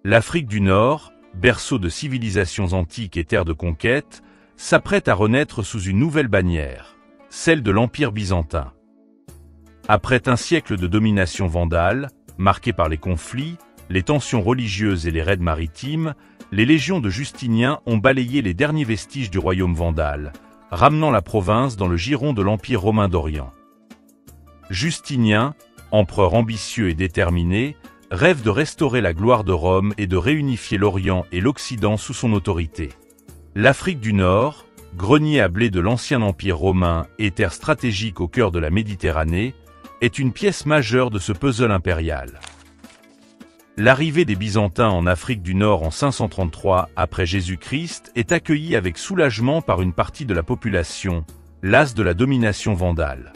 L'Afrique du Nord, berceau de civilisations antiques et terre de conquête, s'apprête à renaître sous une nouvelle bannière, celle de l'Empire byzantin. Après un siècle de domination vandale, marqué par les conflits, les tensions religieuses et les raids maritimes, les légions de Justinien ont balayé les derniers vestiges du royaume vandale, ramenant la province dans le giron de l'Empire romain d'Orient. Justinien, empereur ambitieux et déterminé, rêve de restaurer la gloire de Rome et de réunifier l'Orient et l'Occident sous son autorité. L'Afrique du Nord, grenier à blé de l'ancien empire romain et terre stratégique au cœur de la Méditerranée, est une pièce majeure de ce puzzle impérial. L'arrivée des Byzantins en Afrique du Nord en 533 après Jésus-Christ est accueillie avec soulagement par une partie de la population, lasse de la domination vandale.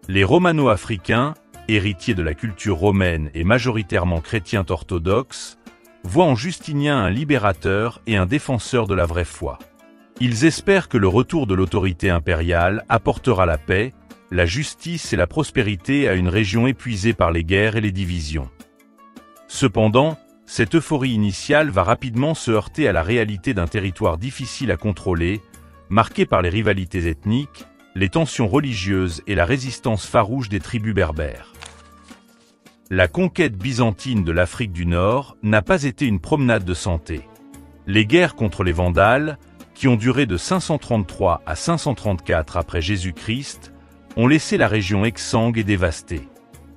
Les Romano-Africains, héritiers de la culture romaine et majoritairement chrétiens orthodoxes, voient en Justinien un libérateur et un défenseur de la vraie foi. Ils espèrent que le retour de l'autorité impériale apportera la paix, la justice et la prospérité à une région épuisée par les guerres et les divisions. Cependant, cette euphorie initiale va rapidement se heurter à la réalité d'un territoire difficile à contrôler, marqué par les rivalités ethniques, les tensions religieuses et la résistance farouche des tribus berbères. La conquête byzantine de l'Afrique du Nord n'a pas été une promenade de santé. Les guerres contre les Vandales, qui ont duré de 533 à 534 après Jésus-Christ, ont laissé la région exsangue et dévastée.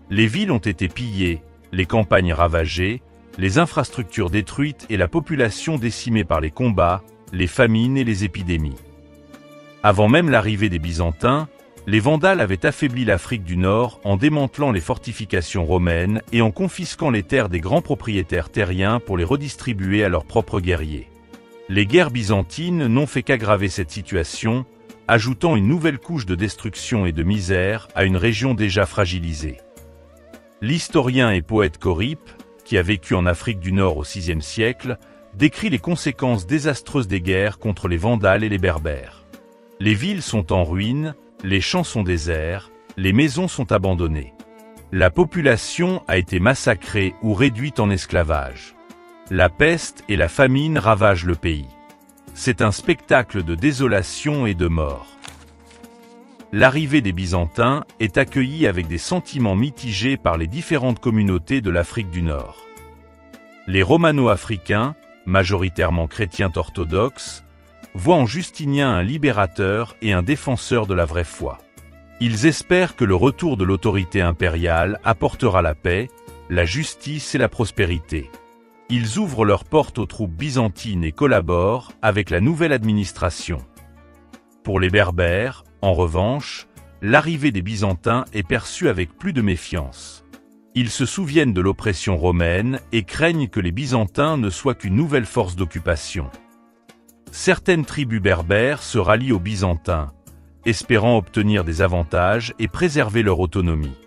Les villes ont été pillées, les campagnes ravagées, les infrastructures détruites et la population décimée par les combats, les famines et les épidémies. Avant même l'arrivée des Byzantins, les Vandales avaient affaibli l'Afrique du Nord en démantelant les fortifications romaines et en confisquant les terres des grands propriétaires terriens pour les redistribuer à leurs propres guerriers. Les guerres byzantines n'ont fait qu'aggraver cette situation, ajoutant une nouvelle couche de destruction et de misère à une région déjà fragilisée. L'historien et poète Corippe, qui a vécu en Afrique du Nord au VIe siècle, décrit les conséquences désastreuses des guerres contre les Vandales et les Berbères. Les villes sont en ruine, les champs sont déserts, les maisons sont abandonnées. La population a été massacrée ou réduite en esclavage. La peste et la famine ravagent le pays. C'est un spectacle de désolation et de mort. L'arrivée des Byzantins est accueillie avec des sentiments mitigés par les différentes communautés de l'Afrique du Nord. Les Romano-Africains, majoritairement chrétiens orthodoxes, voient en Justinien un libérateur et un défenseur de la vraie foi. Ils espèrent que le retour de l'autorité impériale apportera la paix, la justice et la prospérité. Ils ouvrent leurs portes aux troupes byzantines et collaborent avec la nouvelle administration. Pour les Berbères, en revanche, l'arrivée des Byzantins est perçue avec plus de méfiance. Ils se souviennent de l'oppression romaine et craignent que les Byzantins ne soient qu'une nouvelle force d'occupation. Certaines tribus berbères se rallient aux Byzantins, espérant obtenir des avantages et préserver leur autonomie.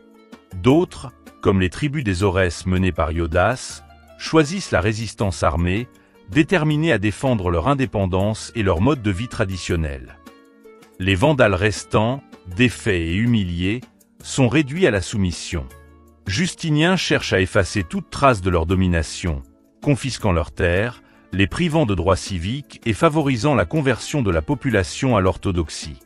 D'autres, comme les tribus des Aurès menées par Iodas, choisissent la résistance armée, déterminés à défendre leur indépendance et leur mode de vie traditionnel. Les Vandales restants, défaits et humiliés, sont réduits à la soumission. Justinien cherche à effacer toute trace de leur domination, confisquant leurs terres, les privant de droits civiques et favorisant la conversion de la population à l'orthodoxie.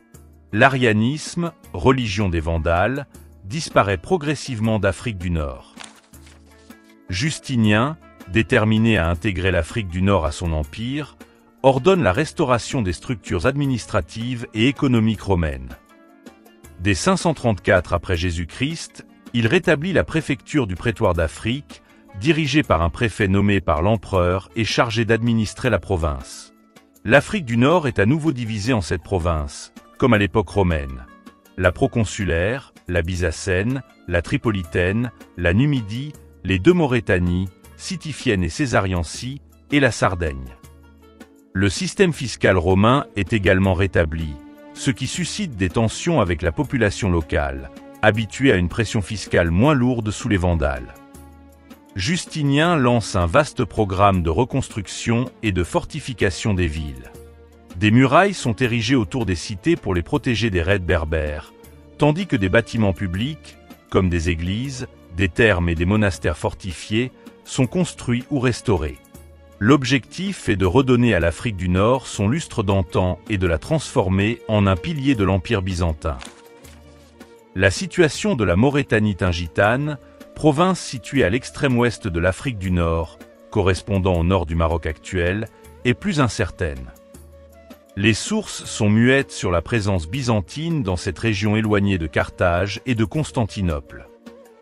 L'arianisme, religion des Vandales, disparaît progressivement d'Afrique du Nord. Justinien, déterminé à intégrer l'Afrique du Nord à son empire, ordonne la restauration des structures administratives et économiques romaines. Dès 534 après Jésus-Christ, il rétablit la préfecture du prétoire d'Afrique, dirigée par un préfet nommé par l'empereur et chargé d'administrer la province. L'Afrique du Nord est à nouveau divisée en 7 provinces, comme à l'époque romaine. La proconsulaire, la byzacène, la tripolitaine, la Numidie, les 2 Maurétanies, Sitifienne et Césariensie, et la Sardaigne. Le système fiscal romain est également rétabli, ce qui suscite des tensions avec la population locale, habituée à une pression fiscale moins lourde sous les Vandales. Justinien lance un vaste programme de reconstruction et de fortification des villes. Des murailles sont érigées autour des cités pour les protéger des raids berbères, tandis que des bâtiments publics, comme des églises, des thermes et des monastères fortifiés, sont construits ou restaurés. L'objectif est de redonner à l'Afrique du Nord son lustre d'antan et de la transformer en un pilier de l'Empire byzantin. La situation de la Maurétanie tingitane, province située à l'extrême ouest de l'Afrique du Nord, correspondant au nord du Maroc actuel, est plus incertaine. Les sources sont muettes sur la présence byzantine dans cette région éloignée de Carthage et de Constantinople.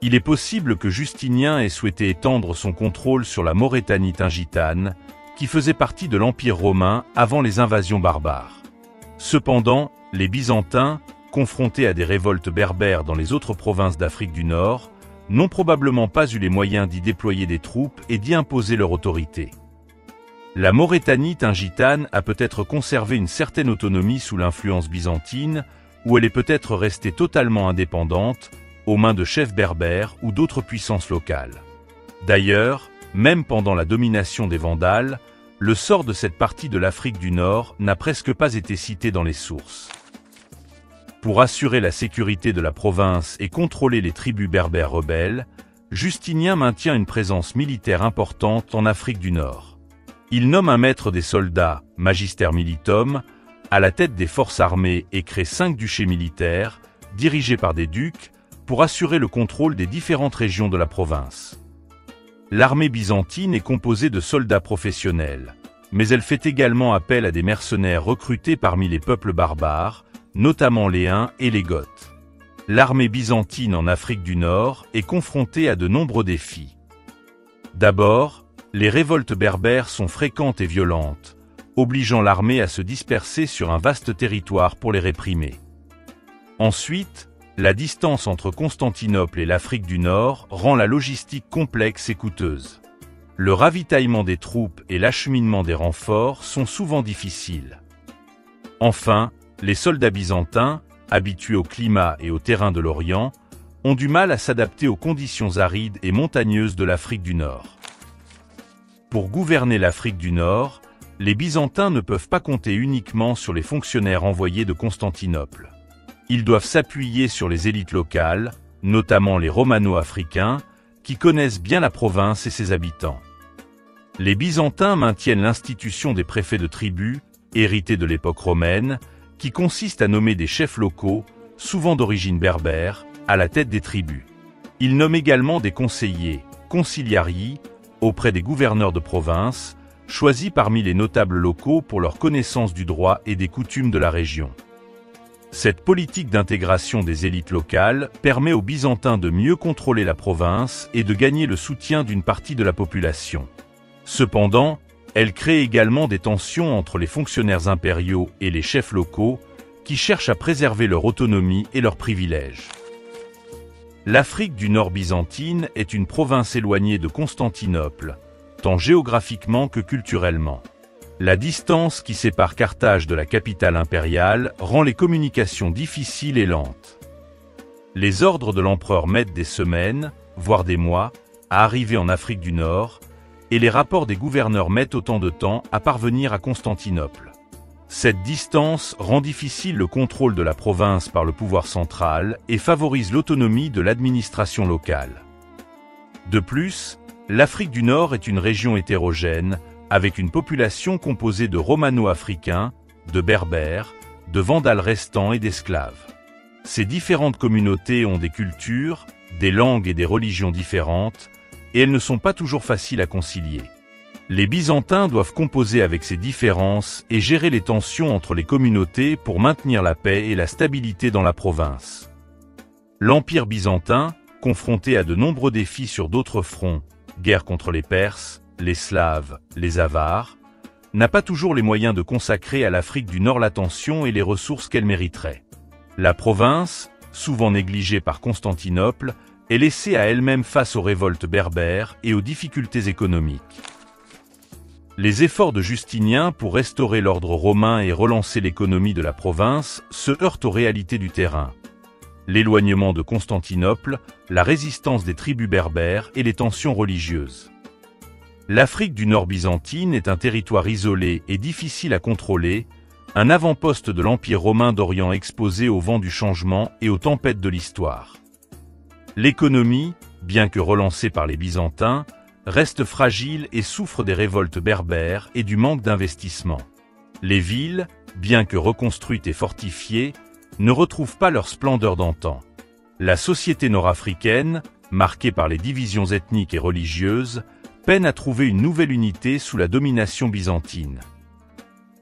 Il est possible que Justinien ait souhaité étendre son contrôle sur la Maurétanie tingitane, qui faisait partie de l'Empire romain avant les invasions barbares. Cependant, les Byzantins, confrontés à des révoltes berbères dans les autres provinces d'Afrique du Nord, n'ont probablement pas eu les moyens d'y déployer des troupes et d'y imposer leur autorité. La Maurétanie tingitane a peut-être conservé une certaine autonomie sous l'influence byzantine, ou elle est peut-être restée totalement indépendante, aux mains de chefs berbères ou d'autres puissances locales. D'ailleurs, même pendant la domination des Vandales, le sort de cette partie de l'Afrique du Nord n'a presque pas été cité dans les sources. Pour assurer la sécurité de la province et contrôler les tribus berbères rebelles, Justinien maintient une présence militaire importante en Afrique du Nord. Il nomme un maître des soldats, Magister Militum, à la tête des forces armées et crée 5 duchés militaires, dirigés par des ducs, pour assurer le contrôle des différentes régions de la province. L'armée byzantine est composée de soldats professionnels, mais elle fait également appel à des mercenaires recrutés parmi les peuples barbares, notamment les Huns et les Goths. L'armée byzantine en Afrique du Nord est confrontée à de nombreux défis. D'abord, les révoltes berbères sont fréquentes et violentes, obligeant l'armée à se disperser sur un vaste territoire pour les réprimer. Ensuite, la distance entre Constantinople et l'Afrique du Nord rend la logistique complexe et coûteuse. Le ravitaillement des troupes et l'acheminement des renforts sont souvent difficiles. Enfin, les soldats byzantins, habitués au climat et au terrain de l'Orient, ont du mal à s'adapter aux conditions arides et montagneuses de l'Afrique du Nord. Pour gouverner l'Afrique du Nord, les Byzantins ne peuvent pas compter uniquement sur les fonctionnaires envoyés de Constantinople. Ils doivent s'appuyer sur les élites locales, notamment les Romano-Africains, qui connaissent bien la province et ses habitants. Les Byzantins maintiennent l'institution des préfets de tribus, héritée de l'époque romaine, qui consiste à nommer des chefs locaux, souvent d'origine berbère, à la tête des tribus. Ils nomment également des conseillers, conciliarii, auprès des gouverneurs de province, choisis parmi les notables locaux pour leur connaissance du droit et des coutumes de la région. Cette politique d'intégration des élites locales permet aux Byzantins de mieux contrôler la province et de gagner le soutien d'une partie de la population. Cependant, elle crée également des tensions entre les fonctionnaires impériaux et les chefs locaux qui cherchent à préserver leur autonomie et leurs privilèges. L'Afrique du Nord byzantine est une province éloignée de Constantinople, tant géographiquement que culturellement. La distance qui sépare Carthage de la capitale impériale rend les communications difficiles et lentes. Les ordres de l'empereur mettent des semaines, voire des mois, à arriver en Afrique du Nord, et les rapports des gouverneurs mettent autant de temps à parvenir à Constantinople. Cette distance rend difficile le contrôle de la province par le pouvoir central et favorise l'autonomie de l'administration locale. De plus, l'Afrique du Nord est une région hétérogène, avec une population composée de Romano-Africains, de Berbères, de Vandales restants et d'esclaves. Ces différentes communautés ont des cultures, des langues et des religions différentes, et elles ne sont pas toujours faciles à concilier. Les Byzantins doivent composer avec ces différences et gérer les tensions entre les communautés pour maintenir la paix et la stabilité dans la province. L'Empire byzantin, confronté à de nombreux défis sur d'autres fronts, guerre contre les Perses, les Slaves, les Avars, n'a pas toujours les moyens de consacrer à l'Afrique du Nord l'attention et les ressources qu'elle mériterait. La province, souvent négligée par Constantinople, est laissée à elle-même face aux révoltes berbères et aux difficultés économiques. Les efforts de Justinien pour restaurer l'ordre romain et relancer l'économie de la province se heurtent aux réalités du terrain. L'éloignement de Constantinople, la résistance des tribus berbères et les tensions religieuses. L'Afrique du Nord byzantine est un territoire isolé et difficile à contrôler, un avant-poste de l'Empire romain d'Orient exposé au vent du changement et aux tempêtes de l'histoire. L'économie, bien que relancée par les Byzantins, reste fragile et souffre des révoltes berbères et du manque d'investissement. Les villes, bien que reconstruites et fortifiées, ne retrouvent pas leur splendeur d'antan. La société nord-africaine, marquée par les divisions ethniques et religieuses, peine à trouver une nouvelle unité sous la domination byzantine.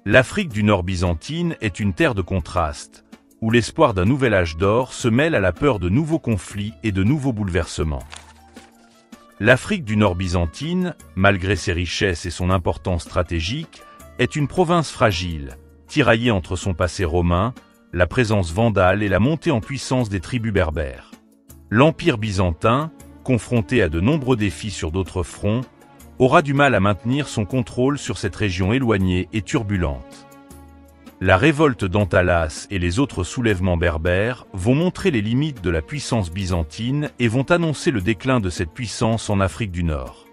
L'Afrique du Nord byzantine est une terre de contrastes, où l'espoir d'un nouvel âge d'or se mêle à la peur de nouveaux conflits et de nouveaux bouleversements. L'Afrique du Nord byzantine, malgré ses richesses et son importance stratégique, est une province fragile, tiraillée entre son passé romain, la présence vandale et la montée en puissance des tribus berbères. L'Empire byzantin, confronté à de nombreux défis sur d'autres fronts, aura du mal à maintenir son contrôle sur cette région éloignée et turbulente. La révolte d'Antalas et les autres soulèvements berbères vont montrer les limites de la puissance byzantine et vont annoncer le déclin de cette puissance en Afrique du Nord.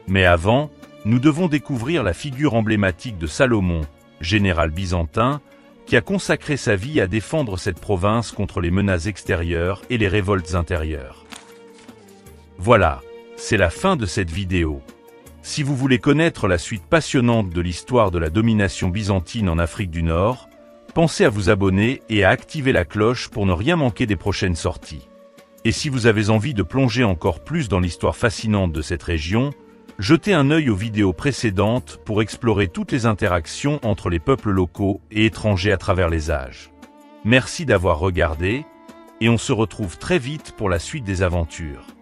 Mais avant, nous devons découvrir la figure emblématique de Salomon, général byzantin, qui a consacré sa vie à défendre cette province contre les menaces extérieures et les révoltes intérieures. Voilà, c'est la fin de cette vidéo. Si vous voulez connaître la suite passionnante de l'histoire de la domination byzantine en Afrique du Nord, pensez à vous abonner et à activer la cloche pour ne rien manquer des prochaines sorties. Et si vous avez envie de plonger encore plus dans l'histoire fascinante de cette région, jetez un œil aux vidéos précédentes pour explorer toutes les interactions entre les peuples locaux et étrangers à travers les âges. Merci d'avoir regardé, et on se retrouve très vite pour la suite des aventures.